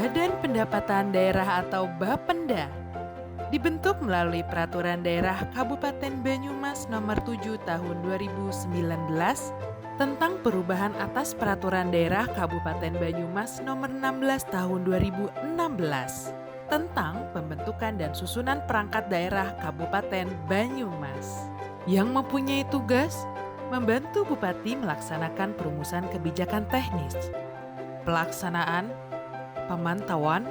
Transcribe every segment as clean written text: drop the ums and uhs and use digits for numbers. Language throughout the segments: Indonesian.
Badan Pendapatan Daerah atau Bapenda dibentuk melalui Peraturan Daerah Kabupaten Banyumas Nomor 7 Tahun 2019 tentang perubahan atas Peraturan Daerah Kabupaten Banyumas Nomor 16 Tahun 2016 tentang pembentukan dan susunan perangkat daerah Kabupaten Banyumas yang mempunyai tugas membantu Bupati melaksanakan perumusan kebijakan teknis, pelaksanaan, pemantauan,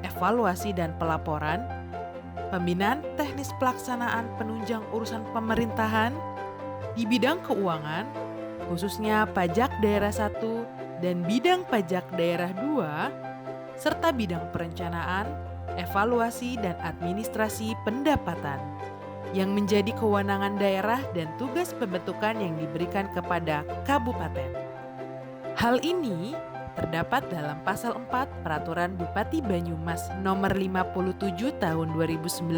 evaluasi dan pelaporan, pembinaan teknis pelaksanaan penunjang urusan pemerintahan di bidang keuangan, khususnya pajak daerah 1 dan bidang pajak daerah 2, serta bidang perencanaan, evaluasi dan administrasi pendapatan, yang menjadi kewenangan daerah dan tugas pembentukan yang diberikan kepada kabupaten. Hal ini terdapat dalam Pasal 4 Peraturan Bupati Banyumas Nomor 57 Tahun 2019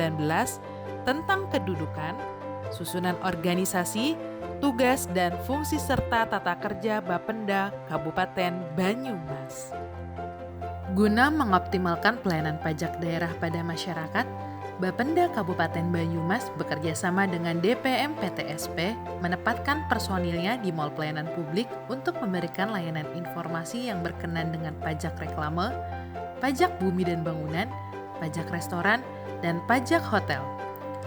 tentang kedudukan, susunan organisasi, tugas dan fungsi serta tata kerja Bapenda Kabupaten Banyumas. Guna mengoptimalkan pelayanan pajak daerah pada masyarakat, Bapenda Kabupaten Banyumas bekerja sama dengan DPM PTSP menempatkan personilnya di Mall Pelayanan Publik untuk memberikan layanan informasi yang berkenan dengan pajak reklame, pajak bumi dan bangunan, pajak restoran, dan pajak hotel.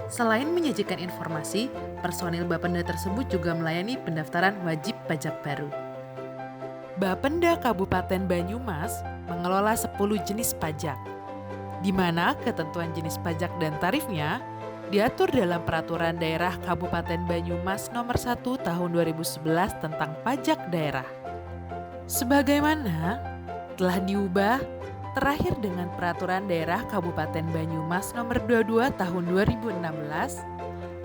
Selain menyajikan informasi, personil Bapenda tersebut juga melayani pendaftaran wajib pajak baru. Bapenda Kabupaten Banyumas mengelola 10 jenis pajak, di mana ketentuan jenis pajak dan tarifnya diatur dalam Peraturan Daerah Kabupaten Banyumas Nomor 1 Tahun 2011 tentang pajak daerah. Sebagaimana telah diubah terakhir dengan Peraturan Daerah Kabupaten Banyumas Nomor 22 Tahun 2016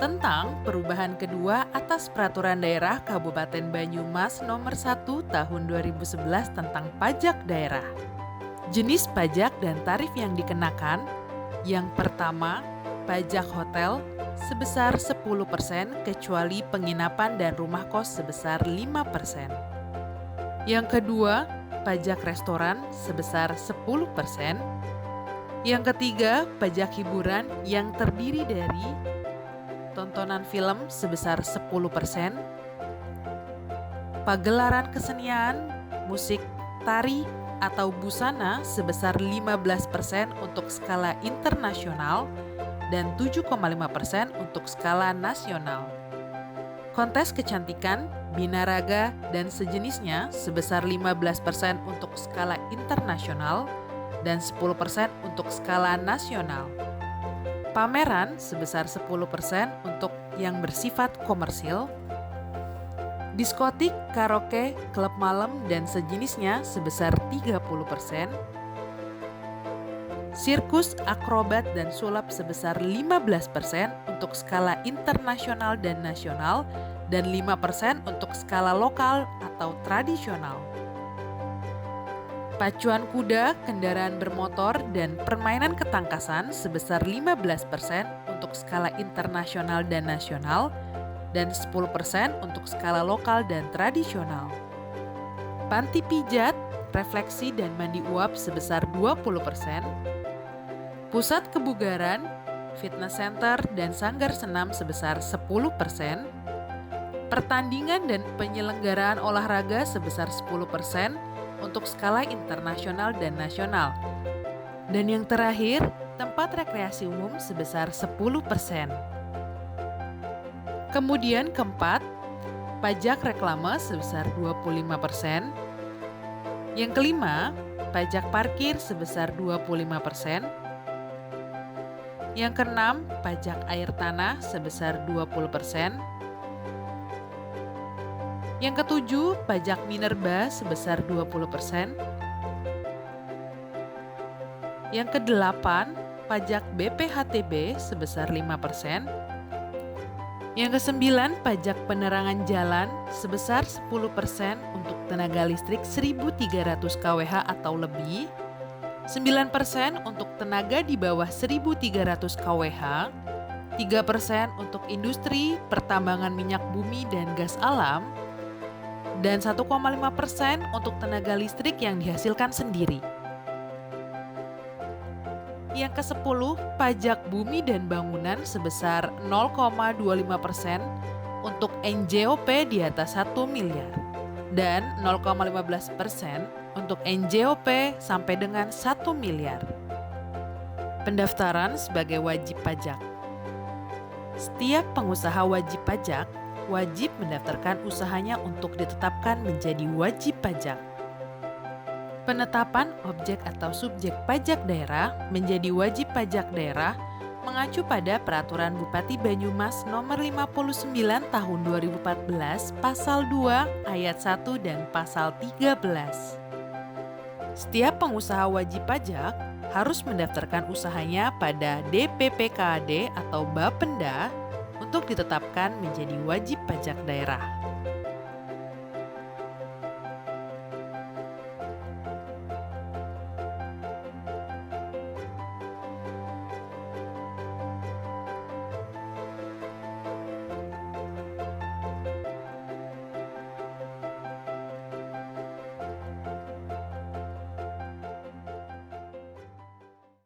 tentang perubahan kedua atas Peraturan Daerah Kabupaten Banyumas Nomor 1 Tahun 2011 tentang pajak daerah. Jenis pajak dan tarif yang dikenakan, yang pertama, pajak hotel sebesar 10% kecuali penginapan dan rumah kos sebesar 5%. Yang kedua, pajak restoran sebesar 10%. Yang ketiga, pajak hiburan yang terdiri dari tontonan film sebesar 10%, pagelaran kesenian, musik, tari, atau busana sebesar 15% untuk skala internasional dan 7,5% untuk skala nasional. Kontes kecantikan, binaraga, dan sejenisnya sebesar 15% untuk skala internasional dan 10% untuk skala nasional. Pameran sebesar 10% untuk yang bersifat komersil. Diskotik, karaoke, klub malam, dan sejenisnya sebesar 30%. Sirkus, akrobat, dan sulap sebesar 15% untuk skala internasional dan nasional, dan 5% untuk skala lokal atau tradisional. Pacuan kuda, kendaraan bermotor, dan permainan ketangkasan sebesar 15% untuk skala internasional dan nasional, dan 10% untuk skala lokal dan tradisional. Panti pijat, refleksi, dan mandi uap sebesar 20%. Pusat kebugaran, fitness center, dan sanggar senam sebesar 10%. Pertandingan dan penyelenggaraan olahraga sebesar 10% untuk skala internasional dan nasional. Dan yang terakhir, tempat rekreasi umum sebesar 10%. Kemudian keempat, pajak reklame sebesar 25%. Yang kelima, pajak parkir sebesar 25%. Yang keenam, pajak air tanah sebesar 20%. Yang ketujuh, pajak minerba sebesar 20%. Yang kedelapan, pajak BPHTB sebesar 5%. Yang kesembilan, pajak penerangan jalan sebesar 10% untuk tenaga listrik 1.300 kWh atau lebih, 9% untuk tenaga di bawah 1.300 kWh, 3% untuk industri, pertambangan minyak bumi dan gas alam, dan 1,5% untuk tenaga listrik yang dihasilkan sendiri. Yang ke-10, pajak bumi dan bangunan sebesar 0,25% untuk NJOP di atas 1 miliar dan 0,15% untuk NJOP sampai dengan 1 miliar. Pendaftaran sebagai wajib pajak. Setiap pengusaha wajib pajak wajib mendaftarkan usahanya untuk ditetapkan menjadi wajib pajak. Penetapan objek atau subjek pajak daerah menjadi wajib pajak daerah mengacu pada Peraturan Bupati Banyumas Nomor 59 Tahun 2014 Pasal 2 Ayat 1 dan Pasal 13. Setiap pengusaha wajib pajak harus mendaftarkan usahanya pada DPPKAD atau Bapenda untuk ditetapkan menjadi wajib pajak daerah.